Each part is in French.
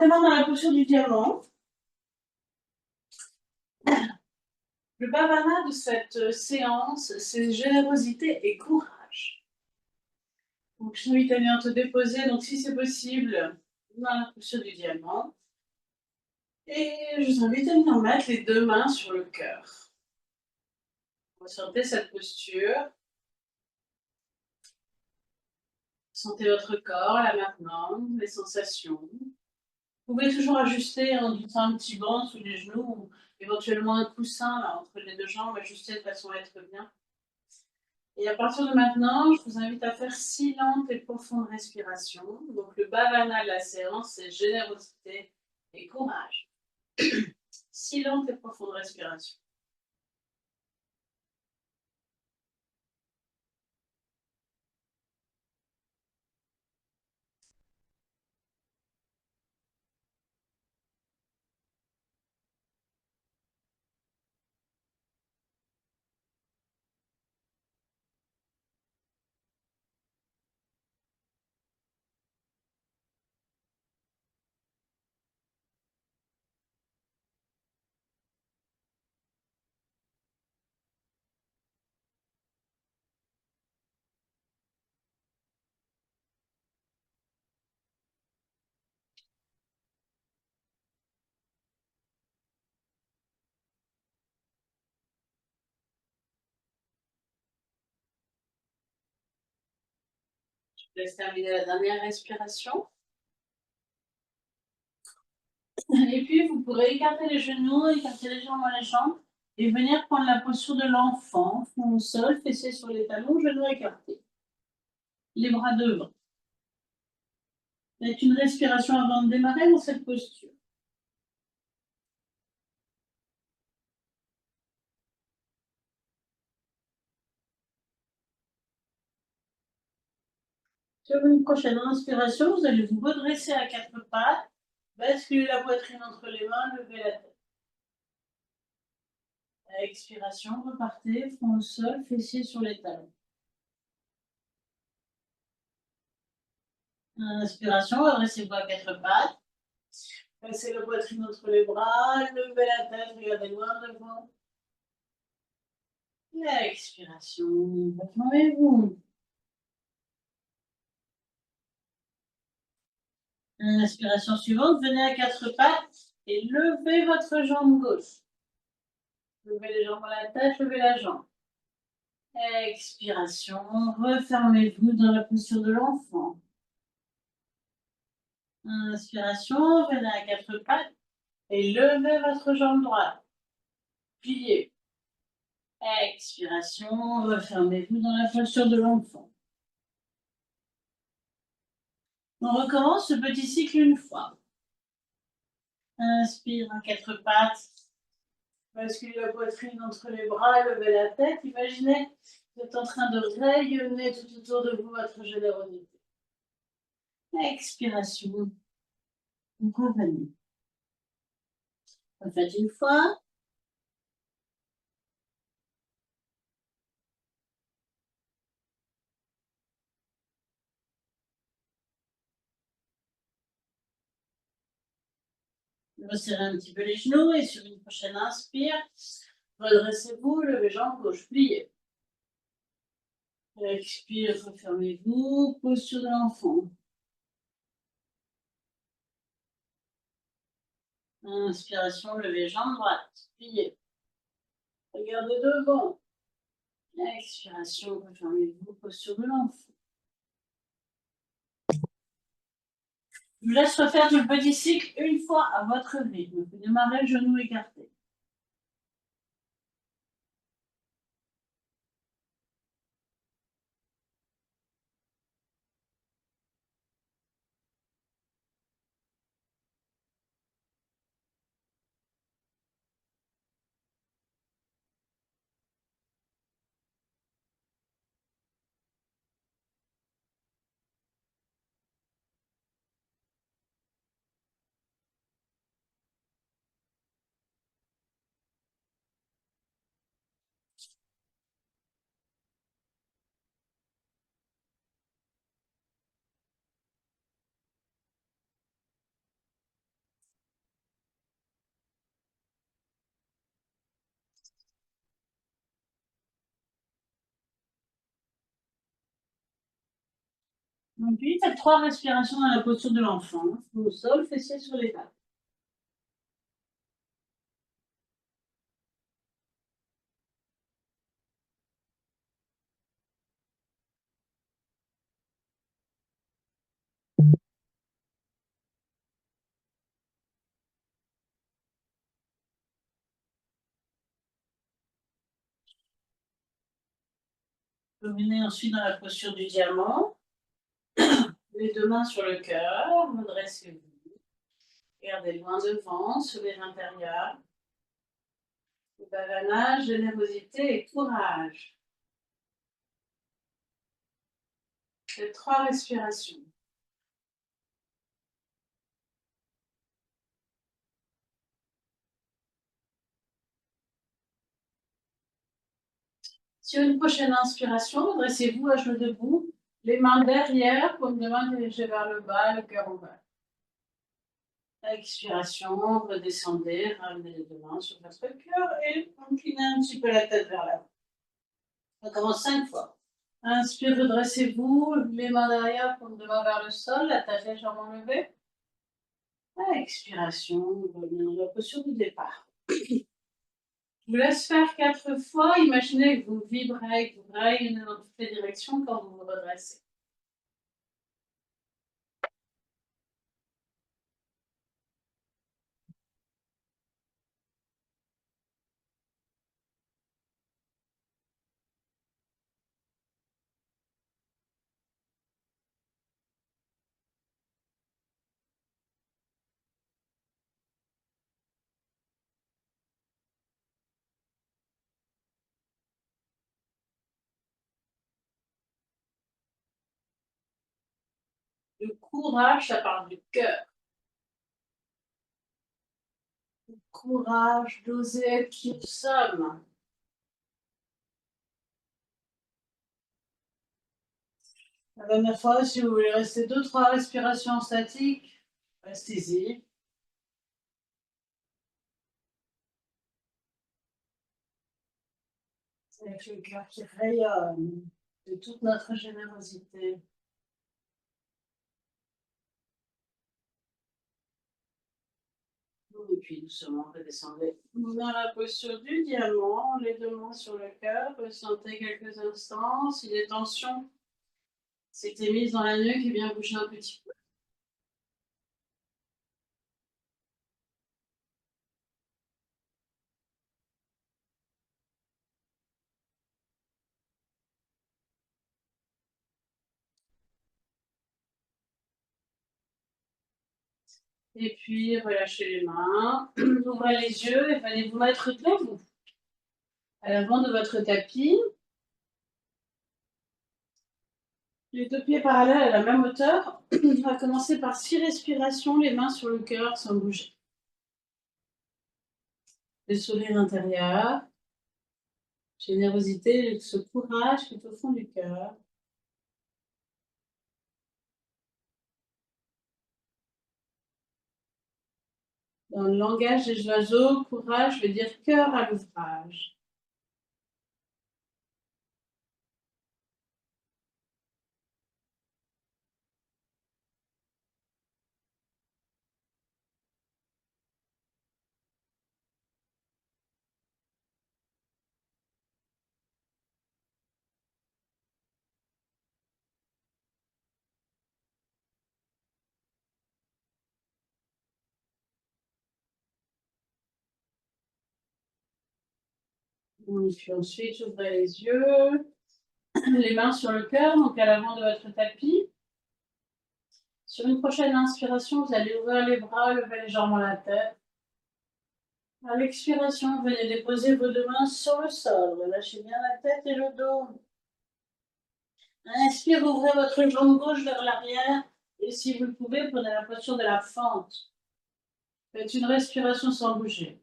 Maintenant, dans la posture du diamant, le bhavana de cette séance, c'est générosité et courage. Donc, je t'invite à bien te déposer, donc si c'est possible, dans la posture du diamant. Et je vous invite à venir mettre les deux mains sur le cœur. Ressentez cette posture. Sentez votre corps là maintenant, les sensations. Vous pouvez toujours ajuster en glissant un petit banc sous les genoux ou éventuellement un coussin là, entre les deux jambes, ajuster de façon à être bien. Et à partir de maintenant, je vous invite à faire 6 lentes et profondes respirations. Donc le bhavana de la séance, c'est générosité et courage. 6 lentes et profondes respirations. Je vous laisse terminer la dernière respiration. Et puis, vous pourrez écarter les genoux, écarter légèrement les jambes et venir prendre la posture de l'enfant, front au sol, fessiers sur les talons, genoux écartés. Les bras devant. Faites une respiration avant de démarrer dans cette posture. Sur une prochaine inspiration, vous allez vous redresser à quatre pattes, basculer la poitrine entre les mains, lever la tête. À expiration, repartez, front au sol, fessiers sur les talons. Inspiration, redressez-vous à quatre pattes. Passez la poitrine entre les bras, levez la tête, regardez loin devant. Expiration, refermez-vous. Inspiration suivante, venez à quatre pattes et levez votre jambe gauche. Levez les jambes à la tête, levez la jambe. Expiration, refermez-vous dans la posture de l'enfant. Inspiration, venez à quatre pattes et levez votre jambe droite. Pliez. Expiration, refermez-vous dans la posture de l'enfant. On recommence ce petit cycle une fois. Inspire à quatre pattes. Basculez la poitrine entre les bras, levez la tête. Imaginez que vous êtes en train de rayonner tout autour de vous votre générosité. Expiration. Vous revenez. Refaites une fois. Resserrez un petit peu les genoux et sur une prochaine inspire, redressez-vous, levez jambe gauche, pliez. Expire, refermez-vous, posture de l'enfant. Inspiration, levez jambe droite, pliez. Regardez devant. Expiration, refermez-vous, posture de l'enfant. Je vous laisse refaire tout le petit cycle une fois à votre rythme. Vous démarrez, genoux écartés. Puis, faites 3 respirations dans la posture de l'enfant. Au sol, fessiers sur les pattes. Revenez ensuite dans la posture du diamant. Les 2 mains sur le cœur, redressez-vous. Regardez loin devant, sourire intérieur. Bhavana, générosité et courage. Faites 3 respirations. Sur une prochaine inspiration, dressez-vous à genoux debout, les mains derrière, paumes de main dirigées vers le bas, le cœur ouvert. Expiration, redescendez, ramenez les 2 mains sur votre cœur et inclinez un petit peu la tête vers l'avant. On commence 5 fois. Inspire, redressez-vous, les mains derrière, paumes de main vers le sol, la tête légèrement levée. Expiration, revenez dans la posture du départ. Je vous laisse faire 4 fois. Imaginez que vous vibrez, que vous rayonnez dans toutes les directions quand vous vous redressez. Le courage, ça part du cœur. Le courage d'oser être qui nous sommes. La dernière fois, si vous voulez rester 2-3 respirations statiques, restez-y. C'est avec le cœur qui rayonne de toute notre générosité. Et puis doucement, redescendez dans la posture du diamant, les 2 mains sur le cœur. Ressentez quelques instants. Si les tensions s'étaient mises dans la nuque, et bien bougez un petit peu. Et puis relâchez les mains, ouvrez les yeux et allez vous mettre debout à l'avant de votre tapis. Les 2 pieds parallèles à la même hauteur. On va commencer par 6 respirations, les mains sur le cœur sans bouger. Le sourire intérieur, générosité, ce courage qui est au fond du cœur. Dans le langage des oiseaux, courage veut dire cœur à l'ouvrage. Et puis ensuite, ouvrez les yeux, les mains sur le cœur, donc à l'avant de votre tapis. Sur une prochaine inspiration, vous allez ouvrir les bras, lever légèrement la tête. À l'expiration, venez déposer vos 2 mains sur le sol. Relâchez bien la tête et le dos. Inspire, ouvrez votre jambe gauche vers l'arrière. Et si vous le pouvez, prenez la posture de la fente. Faites une respiration sans bouger.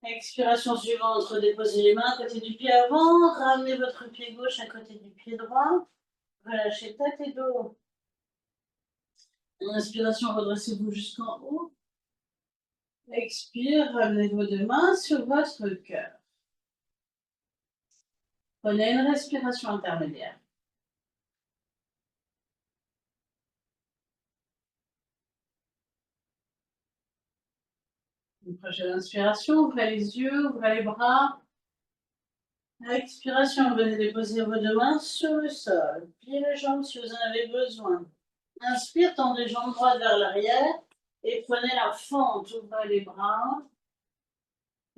Expiration suivante, redéposez les mains à côté du pied avant. Ramenez votre pied gauche à côté du pied droit. Relâchez tête et dos. Inspiration, redressez-vous jusqu'en haut. Expire, ramenez vos 2 mains sur votre cœur. Prenez une respiration intermédiaire. Une prochaine inspiration, ouvrez les yeux, ouvrez les bras. Expiration, venez déposer vos deux mains sur le sol. Pliez les jambes si vous en avez besoin. Inspire, tendez les jambes droites vers l'arrière et prenez la fente, ouvrez les bras.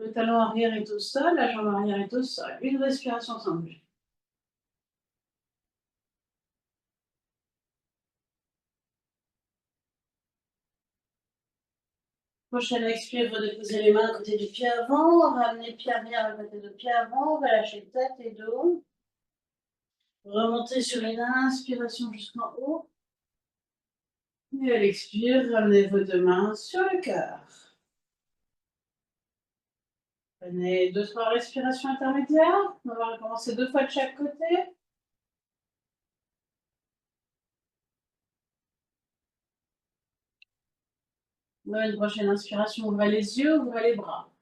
Le talon arrière est au sol, la jambe arrière est au sol. Une respiration sans bouger. Prochaine expire, vous déposez les mains à côté du pied avant, ramenez pied arrière à côté de pied avant, relâchez tête et dos. Remontez sur une inspiration jusqu'en haut. Et à l'expire, ramenez vos deux mains sur le cœur. Prenez 2-3 respirations intermédiaires. On va recommencer 2 fois de chaque côté. Une prochaine inspiration, ouvrez les yeux, ouvrez les bras.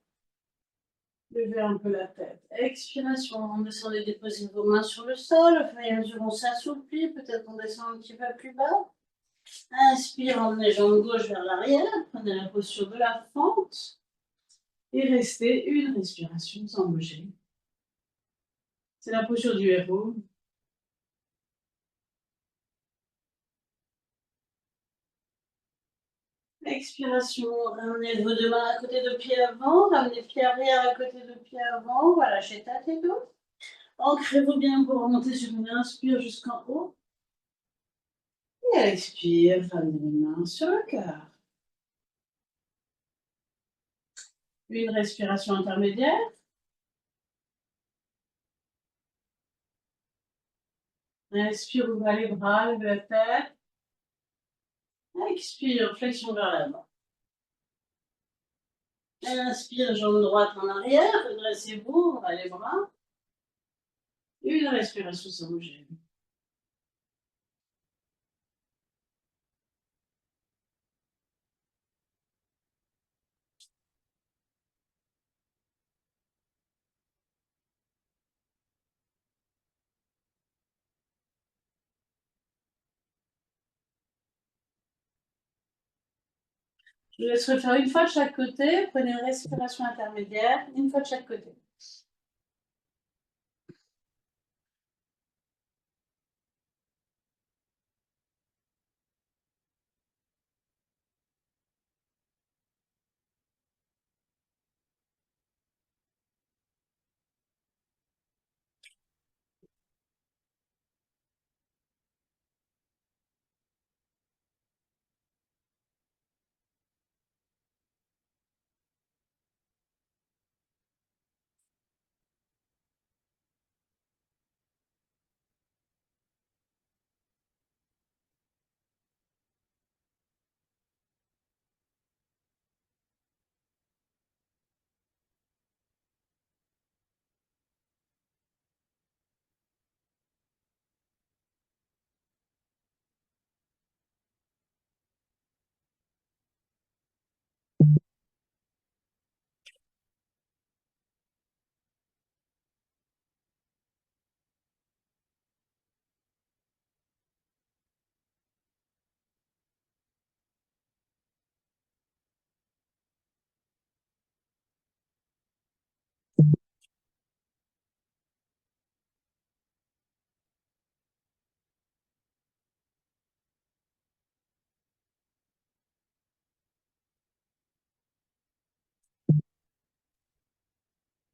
Levez un peu la tête. Expiration, descendez, déposez vos mains sur le sol. Au fur et à mesure, on s'assouplit. Peut-être qu'on descend un petit peu plus bas. Inspire, emmenez jambes gauche vers l'arrière. Prenez la posture de la fente. Et restez une respiration sans bouger. C'est la posture du héros. Expiration, ramenez vos deux mains à côté de pied avant. Ramenez pied arrière à côté de pied avant. Relâchez tête et dos. Ancrez-vous bien pour remonter sur une inspire jusqu'en haut. Et à l'expire, ramenez les mains sur le cœur. Une respiration intermédiaire. Inspire, ouvrez les bras, levez la tête. Expire, flexion vers l'avant. Inspire, jambe droite en arrière. Redressez-vous, ouvrez les bras. Une respiration sans bouger. Je vous laisse refaire une fois de chaque côté. Prenez une respiration intermédiaire, une fois de chaque côté.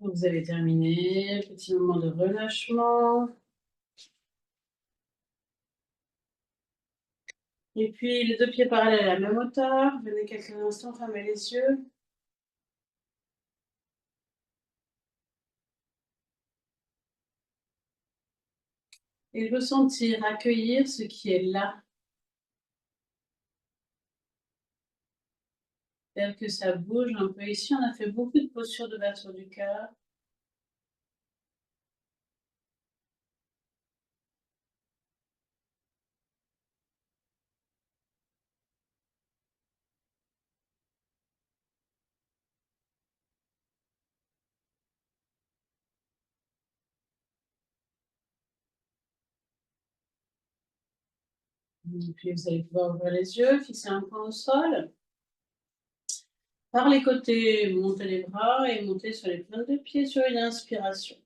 Vous avez terminé. Petit moment de relâchement. Et puis les deux pieds parallèles à la même hauteur. Venez quelques instants fermer les yeux. Et ressentir, accueillir ce qui est là. Tel que ça bouge un peu. Ici, on a fait beaucoup de postures d'ouverture du cœur. Puis vous allez pouvoir ouvrir les yeux, fixer un point au sol. Par les côtés, montez les bras et montez sur les pointes de pied sur une inspiration.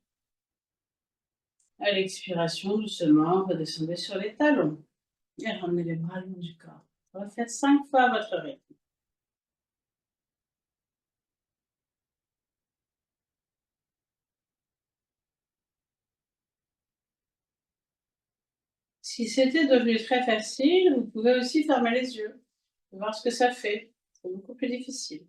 À l'expiration, doucement, redescendez sur les talons et ramenez les bras le long du corps. Refaites 5 fois à votre rythme. Si c'était devenu très facile, vous pouvez aussi fermer les yeux et voir ce que ça fait. C'est beaucoup plus difficile.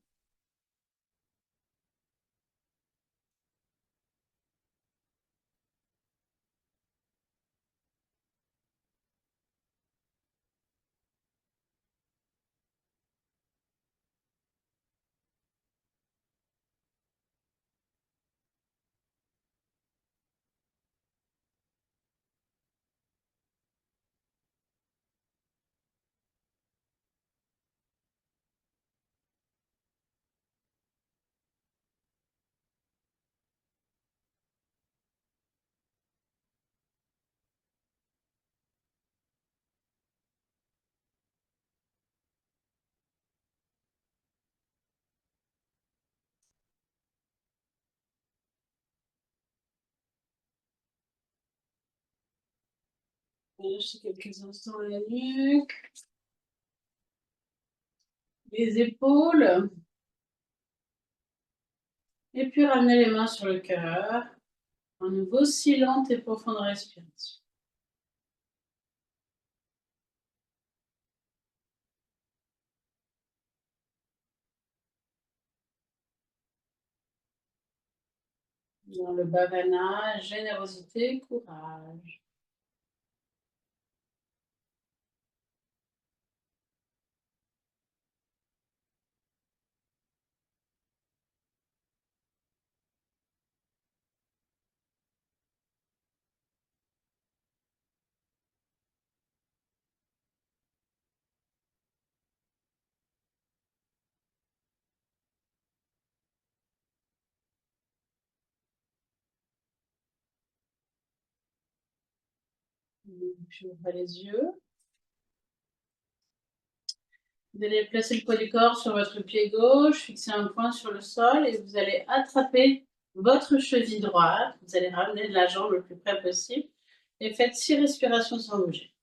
Relâchez quelques instants la nuque, les épaules, et puis ramenez les mains sur le cœur. Un nouveau silente et profonde respiration. Dans le bhavana, générosité, courage. Puis ouvrez les yeux. Vous allez placer le poids du corps sur votre pied gauche, fixer un point sur le sol et vous allez attraper votre cheville droite. Vous allez ramener la jambe le plus près possible et faites 6 respirations sans bouger.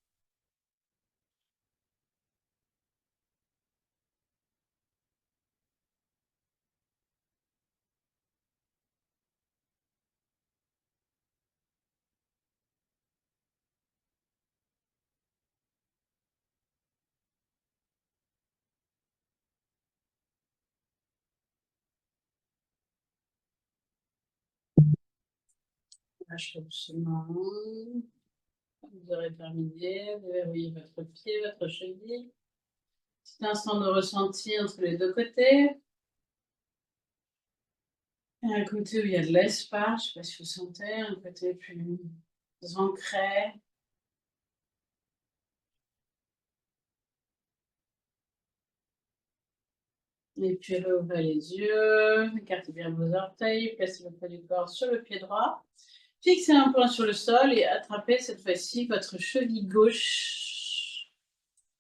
Lâchez doucement. Vous aurez terminé. Vous verrouillez votre pied, votre cheville. Petit instant de ressenti entre les deux côtés. Et un côté où il y a de l'espace, je ne sais pas si vous sentez, un côté plus ancré. Et puis réouvrez les yeux, écartez bien vos orteils, placez le poids du corps sur le pied droit. Fixez un point sur le sol et attrapez cette fois-ci votre cheville gauche.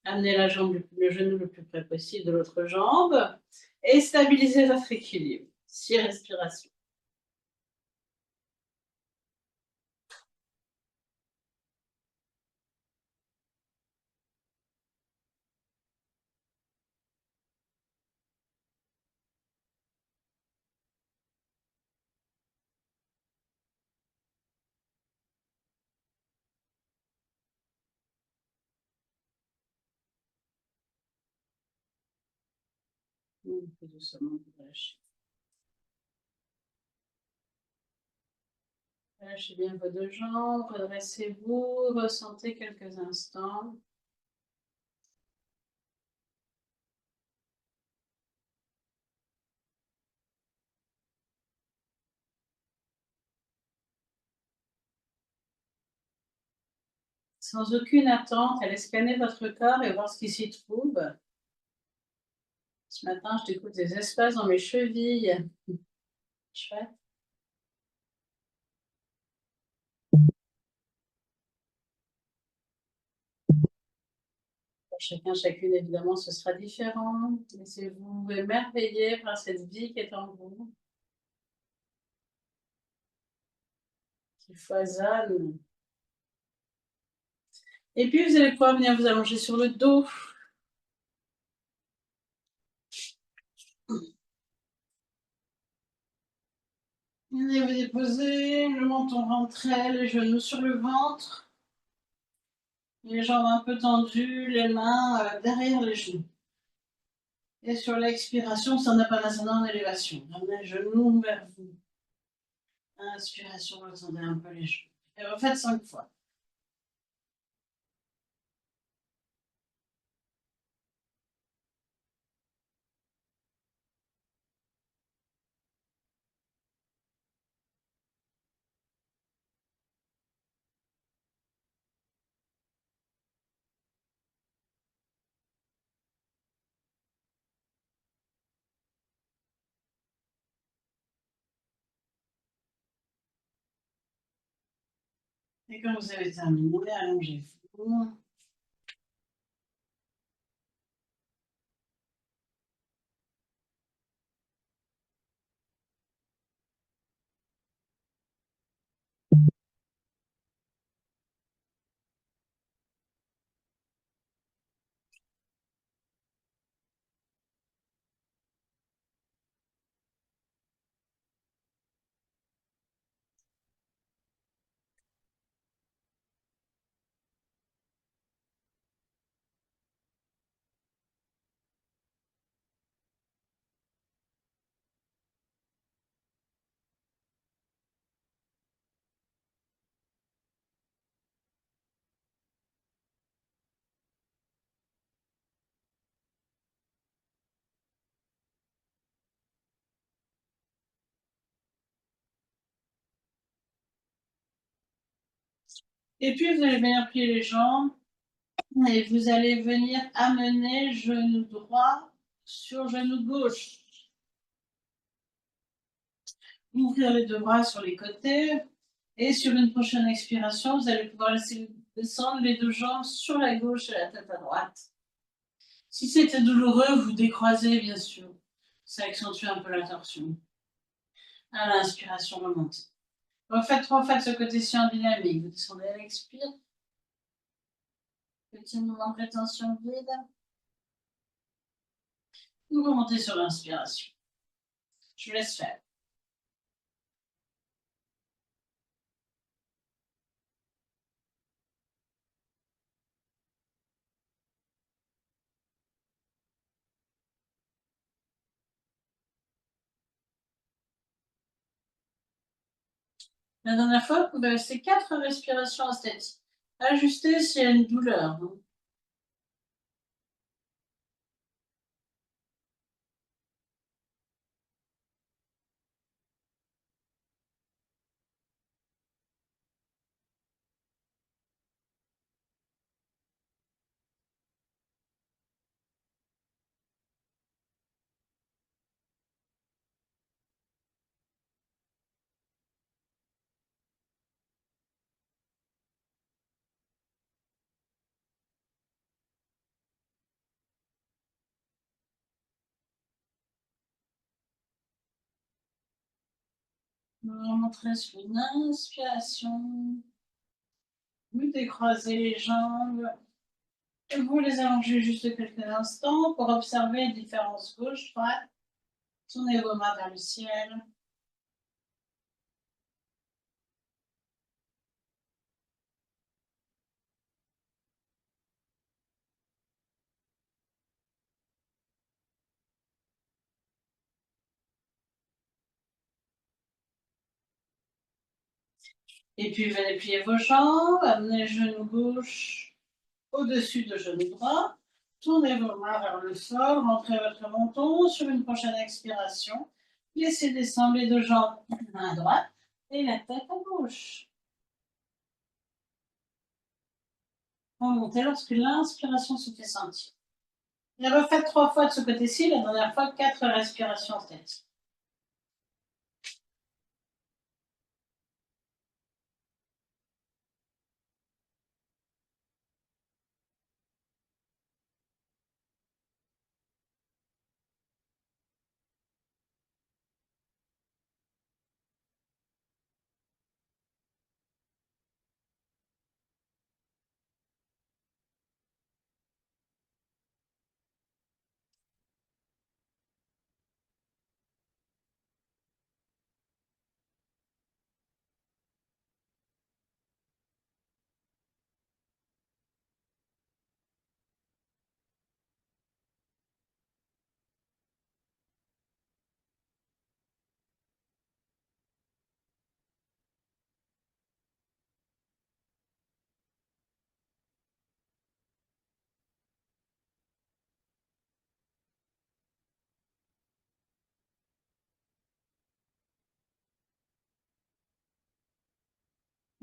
Amenez la jambe, le genou le plus près possible de l'autre jambe et stabilisez votre équilibre. 6 respirations. Un peu doucement, vous lâchez. Lâchez bien vos deux jambes, redressez-vous, ressentez quelques instants. Sans aucune attente, allez scanner votre corps et voir ce qui s'y trouve. Ce matin, je découvre des espaces dans mes chevilles. Chouette. Pour chacun, chacune, évidemment, ce sera différent. Laissez-vous émerveiller par cette vie qui est en vous, qui foisonne. Et puis, vous allez pouvoir venir vous allonger sur le dos. Venez vous déposer, le menton rentré, les genoux sur le ventre, les jambes un peu tendues, les mains derrière les genoux. Et sur l'expiration, Sanapanasana en élévation. Ramenez les genoux vers vous. Inspiration, vous tendez un peu les genoux. Et refaites 5 fois. Et quand vous avez terminé, allongez-vous. Et puis, vous allez venir plier les jambes et vous allez venir amener genou droit sur genou gauche. Ouvrir les deux bras sur les côtés. Et sur une prochaine expiration, vous allez pouvoir laisser descendre les deux jambes sur la gauche et la tête à droite. Si c'était douloureux, vous décroisez, bien sûr. Ça accentue un peu la torsion. À l'inspiration, remontez. Refaites 3 fois de ce côté-ci en dynamique. Vous descendez à l'expire. Petit mouvement de rétention vide. Vous remontez sur l'inspiration. Je vous laisse faire. La dernière fois, vous pouvez rester 4 respirations esthétiques. Ajustez s'il y a une douleur. Vous remonterez sur une inspiration. Vous décroisez les jambes. Et vous les allongez juste quelques instants pour observer les différences gauche-droite. Tournez vos mains vers le ciel. Et puis venez plier vos jambes, amenez le genou gauche au-dessus de genou droit. Tournez vos mains vers le sol, rentrez votre menton sur une prochaine expiration. Laissez descendre les deux jambes à droite et la tête à gauche. Remontez lorsque l'inspiration se fait sentir. Et refaites 3 fois de ce côté-ci, la dernière fois 4 respirations statiques.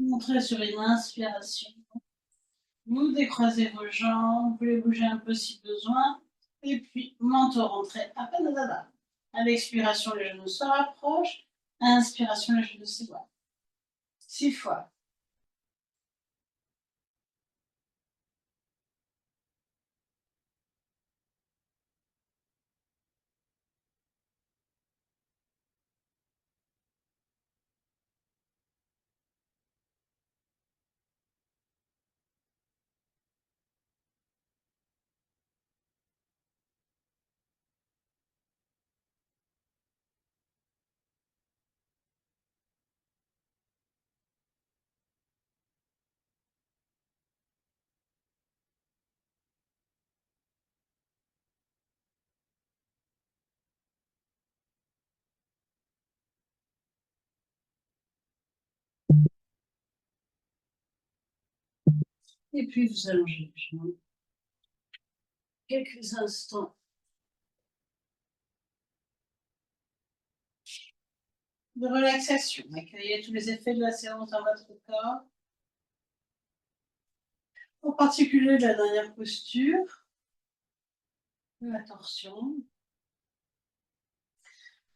Montrez sur une inspiration. Vous décroisez vos jambes, vous les bougez un peu si besoin. Et puis, menton rentré à peine à l'expiration, les genoux se rapprochent. À l'inspiration, les genoux s'éloignent. 6 fois. Et puis, vous allongez les jambes. Quelques instants de relaxation. Accueillez tous les effets de la séance dans votre corps. En particulier la dernière posture, la torsion.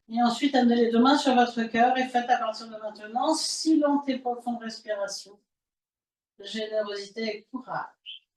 Et ensuite, amenez les deux mains sur votre cœur et faites à partir de maintenant 6 lentes et profondes respirations. Générosité et courage.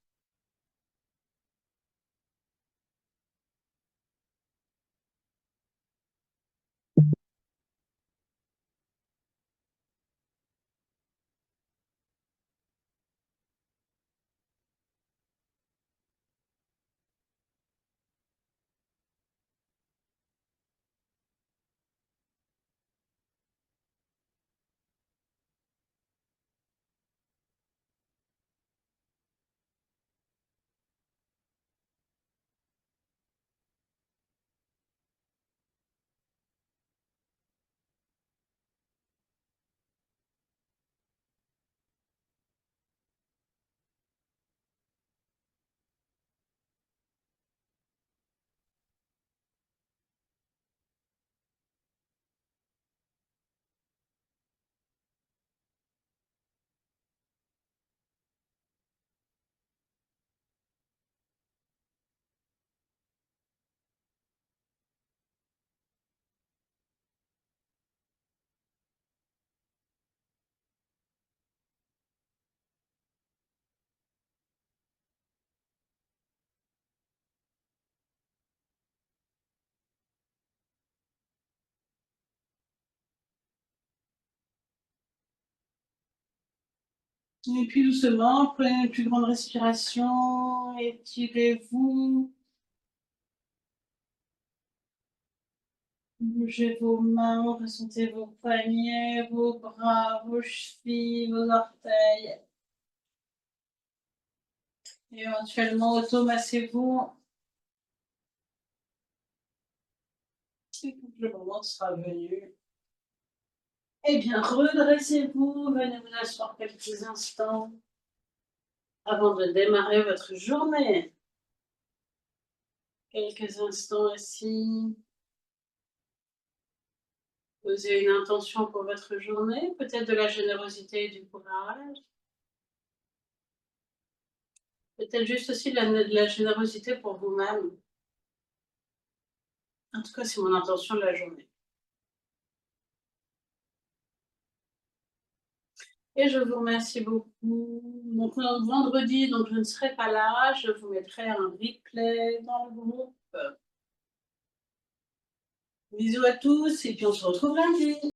Et puis doucement, prenez une plus grande respiration, étirez-vous. Bougez vos mains, ressentez vos poignets, vos bras, vos chevilles, vos orteils. Et éventuellement, automassez-vous. Et quand le moment sera venu, eh bien, redressez-vous, venez vous asseoir quelques instants avant de démarrer votre journée. Quelques instants ici. Posez une intention pour votre journée, peut-être de la générosité et du courage. Peut-être juste aussi de la générosité pour vous-même. En tout cas, c'est mon intention de la journée. Et je vous remercie beaucoup. Donc, vendredi, donc je ne serai pas là. Je vous mettrai un replay dans le groupe. Bisous à tous et puis on se retrouve lundi.